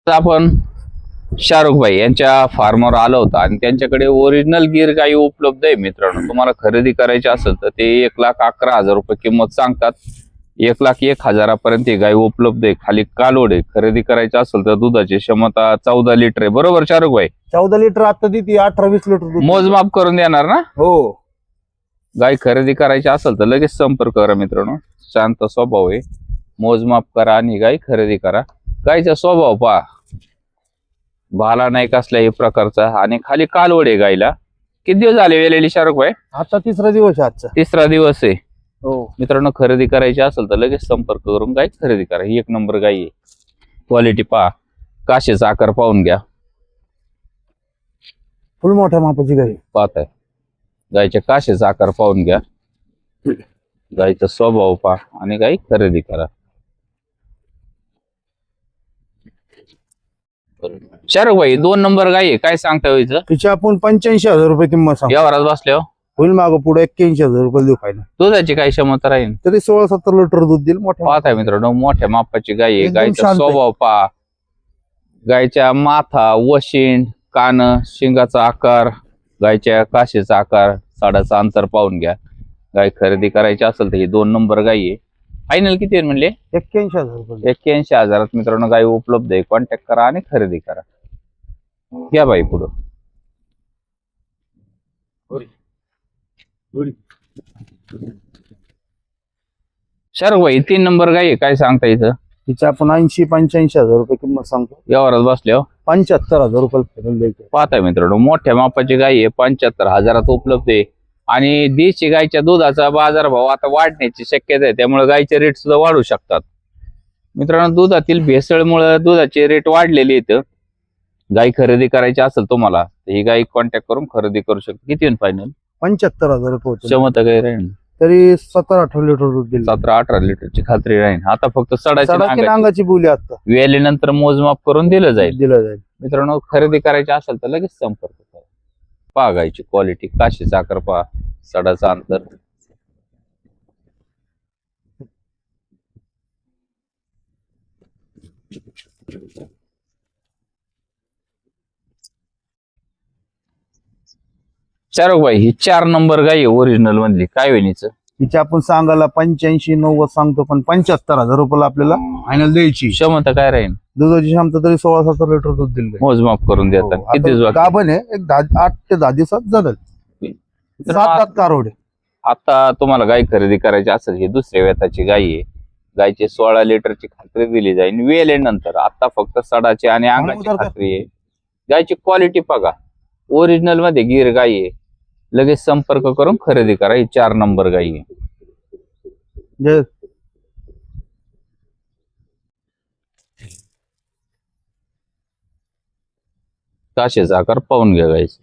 आपण शाहरुख भाई यांच्या फार्मवर आलो होतो आणि त्यांच्याकडे ओरिजिनल गिर गाई उपलब्ध आहे मित्रांनो. तुम्हाला खरेदी करायची असेल तर ते 1,11,000 रुपये किंमत सांगतात. 1,01,000 ही गाय उपलब्ध आहे. खाली कालोड आहे. खरेदी करायची असेल तर दुधाची क्षमता 14 लिटर आहे. बरोबर शाहरुख भाई? 14 लिटर आता देते, 18-20 लिटर दूध. मोजमाप करून देणार ना? हो. गाय खरेदी करायची असेल तर लगेच संपर्क करा मित्रांनो. शांत स्वभाव आहे. मोजमाप करा आणि गाय खरेदी करा. गायचा स्वभाव पहा, भाला नाही कसल्याही प्रकारचा आणि खाली कालवड आहे गायला. किती दिवस झाले वेलेली शाहरुख भाई? आता 3रा दिवस आहे आजचा. 3रा दिवस आहे. हो मित्रांनो, खरेदी करायची असेल तर लगेच संपर्क करून गाय खरेदी करा. ही 1 नंबर गाय आहे. क्वालिटी पहा, काशेचा आकार पाहून घ्या. फुल मोठ्या मापाची गाय पाहताय, गायच्या काशेचा आकार पाहून घ्या. गायचा स्वभाव पहा आणि गाय खरेदी करा. शाहरुख भाई 2 नंबर गाय आहे, काय सांगता व्हायचं? तिची आपण 85,000 रुपये किंमत सांगतो. व्यवहारात बसल्यावर होईल मागं पुढे 81,000 रुपये देऊ फायनल. दुधाची काय क्षमता राहील? तरी 16-17 लिटर दूध देईल. मोठ्या पाहताय मित्रांनो, मोठ्या मापाची गाय आहे. एकदम गायचा शांत आहे. स्वभाव पहा, गायच्या माथा, वशीण, कान, शिंगाचा आकार, गायच्या काशीचा आकार, साडाचा अंतर पाहून घ्या. गाय खरेदी करायची असेल तर ही 2 नंबर गाय आहे. फायनल किती आहे म्हणले? 81,000 रुपये. 81,000 मित्रांनो गाय उपलब्ध आहे. कॉन्टॅक्ट करा आणि खरेदी करा. घ्या बाई पुढं. शाहरुख भाई 3 नंबर गाय आहे, काय सांगता इथं? तिची आपण 80-85,000 रुपये किंमत सांगतो. व्यवहारात बसल्यावर 75,000 रुपये फायनल द्यायचे. पाहताय मित्रांनो, मोठ्या मापाची गाय आहे. 75,000 उपलब्ध आहे. आणि देशी गायच्या दुधाचा बाजारभाव आता वाढण्याची शक्यता आहे, त्यामुळे गायचे रेट सुद्धा वाढू शकतात. मित्रांनो, दुधातील भेसळमुळे दुधाचे रेट वाढलेले आहेत. गाय खरेदी करायची असेल तुम्हाला तर ही गाय कॉन्टॅक्ट करून खरेदी करू शकता. किती होईल फायनल? 75,000 रुपये होते. क्षमता काय राहील? तरी 17-18 लिटर दूध देईल. 17-18 लिटरची खात्री राहील. आता फक्त सडाची सडाची नांगाची बोली आता वेळेनंतर मोजमाप करून दिलं जाईल. दिलं जाईल. मित्रांनो, खरेदी करायची असेल तर लगेच संपर्क करा. पहा गायची क्वालिटी, काशीचा आकार पहा, सडाचा अंतर. शाहरुख भाई ही 4 नंबर गाय आहे ओरिजिनल मधली, काय होईल हिचं? तिची आपण सांगायला 85-90 सांगतो, पण 75,000 रुपयाला आपल्याला फायनल द्यायची. क्षमता काय राहील? दुधाची क्षमता तरी 16-17 लिटर दूध दिलं जाईल. मोजमाप करून देतात. किती दिवस बाकी? गाभण आहे, एक 8 ते 10 दिवसात झालं. 7 कारोड. आता तुम्हाला गाय खरेदी करायची असेल, ही दुसऱ्या वेताची गाय आहे. गायची 16 लिटरची खात्री दिली जाईल वेळेनंतर. आता फक्त सडाची आणि अंगाची खात्री आहे. गायची क्वालिटी बघा, ओरिजिनल मध्ये गिर गाय आहे. लगेच संपर्क करून खरेदी करा. ही 4 नंबर गाय आहे. काशेचा आकार पाहून घ्या गायचं.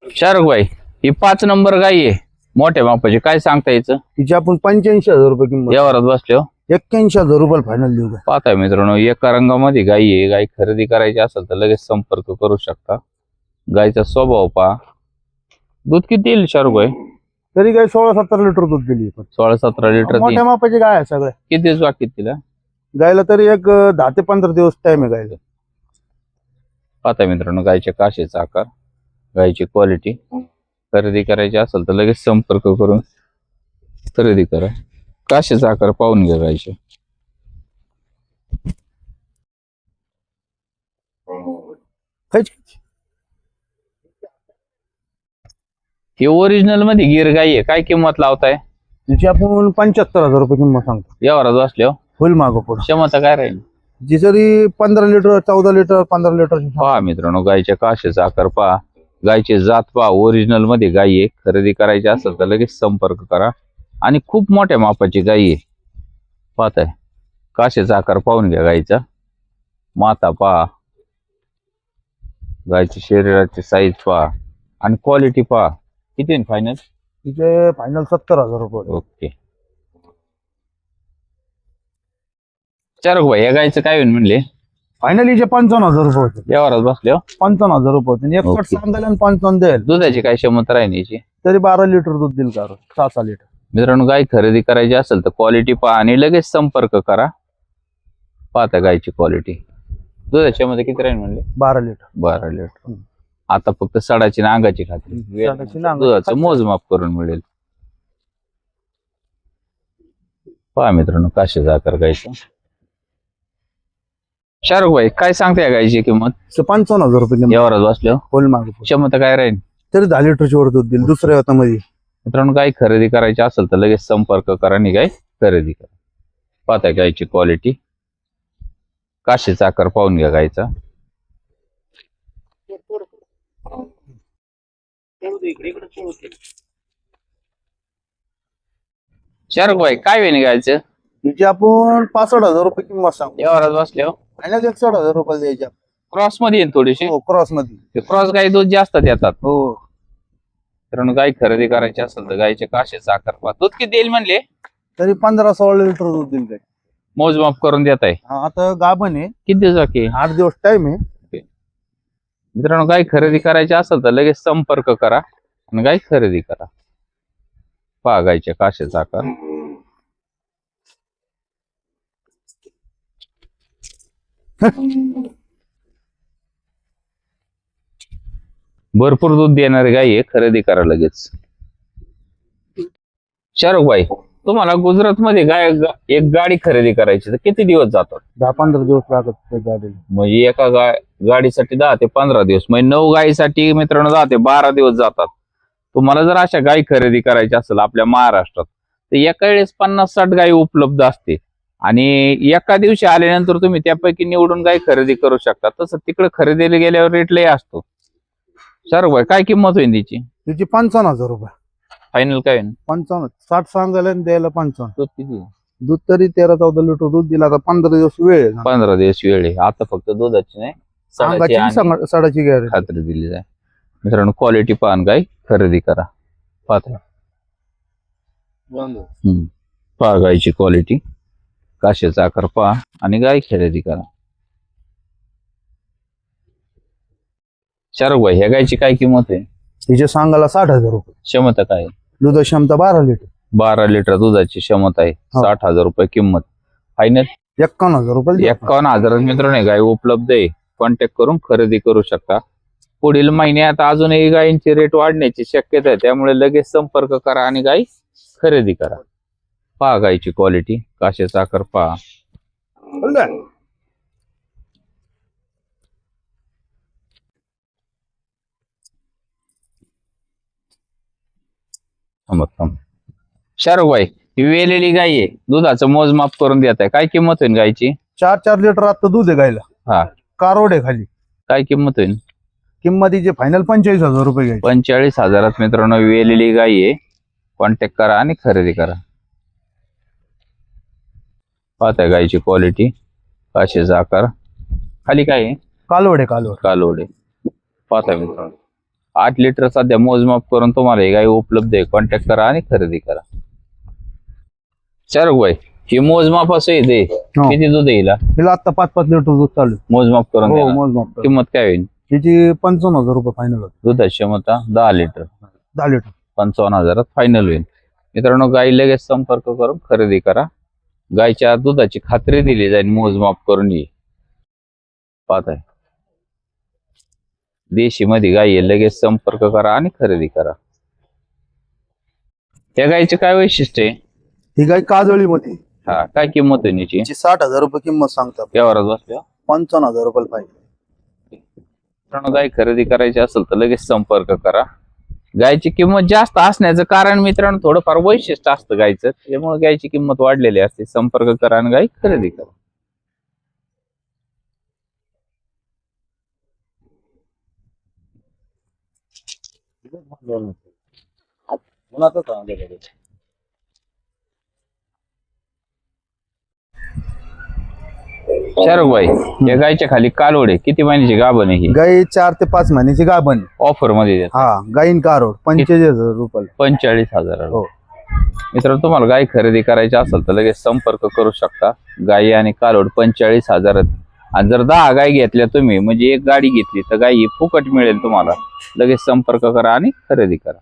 शाहरुख भाई ही 5 नंबर गाय आहे मोठ्या मापाची, काय सांगता यायचं? तिची आपण 85,000 रुपये किंमत. व्यवहारात बसल्यावर 81,000 रुपये फायनल देऊ. पाहताय मित्रांनो, एका रंगामध्ये गाय आहे. गाय खरेदी करायची असेल तर लगेच संपर्क करू शकता. गायचा स्वभाव पहा. दूध किती येईल शाहरुख भाई? तरी गाय 16-17 लिटर दूध दिली. 16-17 लिटर. मोठ्या मापाची गाय आहे सगळ्या. किती दिवस बाकी तिला? गायला तरी एक 10 ते 15 दिवस टाइम आहे गायला. पाहताय मित्रांनो, गायच्या काशेचा आकार, गायची क्वालिटी. खरेदी करायची असेल तर लगेच संपर्क करून खरेदी करा. काशेचा आकार पाहून घ्या गायचे. ही ओरिजिनल मध्ये गिर गाय आहे, काय किंमत लावताय? तिची आपण 75,000 रुपये किंमत सांगतो. व्यवहारात बसल्यावर होईल मागं पुढे. क्षमता काय राहील? जी जरी 15 लिटर, 14 लिटर, 15 लिटर. पहा मित्रांनो, गायच्या काशेचा आकार पहा, गायची जात पहा. ओरिजिनल मध्ये गाय आहे. खरेदी करायची असेल तर लगेच संपर्क करा. आणि खूप मोठ्या मापाची गाय आहे. पाहताय, काशेचा आकार पाहून घ्या गायचा. माथा पहा, गायची शरीराची साईज पहा आणि क्वालिटी पहा. किती फायनल? तिचे फायनल 70,000 रुपये. ओके. शाहरुख भाई या गायचं काय होईल म्हणले? फायनल हिचे 55,000 रुपये होते. व्यवहारात बसल्यावर 55,000 रुपये होते. एक कट सांगायला आणि 55 द्यायला. दुधाची काय क्षमता राहील याची? तरी 12 लिटर दूध देईल का? 6 लिटर. मित्रांनो, गाय खरेदी करायची असेल तर क्वालिटी पहा आणि लगेच संपर्क करा. पाहता गायची क्वालिटी. दुधाच्या मध्ये किती राहील म्हणले? 12 लिटर. 12 लिटर. आता फक्त सडाची आणि अंगाची खात्री. सडाची आणि अंगाची दुधाचं खात्री. मोजमाप करून मिळेल. पहा मित्रांनो काशी जाकर गायचं. शाहरुख भाई काय सांगताय गायची किंमत? 55,000 रुपये किंमत. यावरच बसलो. होल माग क्षमता काय राहील? तरी 10 लिटरची वर दूध दिल दुसऱ्या हातामध्ये. मित्रांनो गाय खरेदी करायची असेल तर लगेच संपर्क करा आणि गाय खरेदी करा. पाहताय गायची क्वालिटी. काशीचा आकार पाहून घ्या गायचा. शाहरुख भाई काय वेणी गायचं? तिची आपण 65,000 रुपये किंमत सांगतो. यावरच बसलो. आणि 61,000 रुपये द्यायच्या. क्रॉस मध्ये येईल थोडीशी. हो क्रॉस मध्ये. क्रॉस गाय दूध जास्त देतात. हो मित्रांनो गाय खरेदी करायची असेल तर गायचे काशीचा आकार पहा. दूध किती देईल म्हणले? तरी 15-16 लिटर दूध दिल काय. मोजमाप करून देत आहे. आता गाभण आहे. किती दिवस बाकी? 8 दिवस टाइम आहे. मित्रांनो गाय खरेदी करायची असेल तर लगेच संपर्क करा आणि गाय खरेदी करा. पहा गायच्या काशीचा आकार. भरपूर दूध देणारी गाय आहे. खरेदी करा लगेच. शाहरुख भाई तुम्हाला गुजरात मध्ये एक गाडी खरेदी करायची तर किती दिवस जातात? 10-15 दिवस लागत त्या गाडीला. म्हणजे एका गाडीसाठी 10 ते 15 दिवस, म्हणजे 9 गायीसाठी मित्रांनो 10 ते 12 दिवस जातात. तुम्हाला जर अशा गायी खरेदी करायची असेल आपल्या महाराष्ट्रात तर एका वेळेस 50-60 गायी उपलब्ध असते आणि एका दिवशी आल्यानंतर तुम्ही त्यापैकी निवडून गाय खरेदी करू शकता. तसं तिकडे खरेदीला गेल्यावर रेट लय असतो. शाहरुख भाई काय किंमत होईल तिची? तिची 55,000 रुपये. फायनल काय होईल? 55. 60 सांगायला आणि द्यायला 55. दूध किती? दूध तरी 13-14 लिटर दूध दिला. आता 15 दिवस वेळ आहे. 15 दिवस वेळ आहे. आता फक्त दुधाची नाही सडाची आणि सडाची गॅरंटी खात्री दिली जाईल. मित्रांनो क्वालिटी पाहून गाय खरेदी करा. पाहता पहा गायची क्वालिटी. काशीचा आकार पहा आणि गाय खरेदी करा. शाहरुख भाई ह्या गायची काय किंमत आहे? तिच्या सांगायला 60,000 रुपये. क्षमता काय? दूध क्षमता 12 लिटर. 12 लिटर दुधाची क्षमता आहे. 60,000 रुपये किंमत. फायनल 51,000 रुपये. 51,000 मित्रांनो गाय उपलब्ध आहे. कॉन्टॅक्ट करून खरेदी करू शकता. पुढील महिन्यात अजूनही गायींची रेट वाढण्याची शक्यता आहे. त्यामुळे लगेच संपर्क करा आणि गाय खरेदी करा. पहा गायची क्वालिटी. काशीचा आकार पहा. शाहरुख भाई ही वेलेली गाय आहे. दुधाचं मोजमाप करून देत आहे. काय किंमत होईल गायची? 4 लिटर आता दूध आहे गायला. हा कारोड आहे खाली. काय किंमत होईल? किंमतीचे फायनल 45,000 रुपये घ्यायचे. 45,000 मित्रांनो वेलेली गाय आहे. कॉन्टॅक्ट करा आणि खरेदी करा. पाहताय गायची क्वालिटी. काशीचा आकार. खाली काय आहे? कालोड आहे. कालोड आहे. पाहताय मित्रांनो 8 लिटर सध्या मोजमाप करून तुम्हाला ही गाय उपलब्ध आहे. कॉन्टॅक्ट करा आणि खरेदी करा. शाहरुख भाई ही मोजमाप असं येते किती दूध येईल? तिला आता 5-5 लिटर दूध चालू. मोजमाप करून हो द्या. मोजमाप. किंमत काय होईल? तिची 55,000 रुपये फायनल. दुधाची क्षमता 10 लिटर. 10 लिटर 55,000 फायनल होईल. मित्रांनो गाय लगेच संपर्क करून खरेदी करा. गायच्या दुधाची खात्री दिली जाईल मोजमाप करून. ये पाहताय देशी मध्ये गाय आहे. लगेच संपर्क करा आणि खरेदी करा. त्या गायचे काय वैशिष्ट्य आहे? ही गाय काजळी मध्ये. हा काय किंमत आहे याची? 60,000 रुपये किंमत सांगतात. व्यवहारात बसल्या 55,000 रुपये पाहिजे. मित्रांनो गाय खरेदी करायची असेल तर लगेच संपर्क करा. गायची किंमत जास्त असण्याचं कारण मित्रांनो थोडंफार वैशिष्ट्य असतं गायचं. त्यामुळे गायची किंमत वाढलेली असते. संपर्क करा आणि गाय खरेदी करा. शाहरुख भाई या गायच्या खाली कालोड आहे. किती महिन्याची गाभण आहे ही? गाय 4 ते 5 महिन्याची गाभण. ऑफर मध्ये देतात. हा गायीन कारोड 45,000 रुपये. 45,000. हो मित्रांनो तुम्हाला गाय खरेदी करायची असेल तर लगेच संपर्क करू शकता. गाय आणि कालोड 45,000. आणि जर 10 गाय घेतल्या तुम्ही म्हणजे एक गाडी घेतली तर गाय ही फुकट मिळेल तुम्हाला. लगेच संपर्क करा आणि खरेदी करा.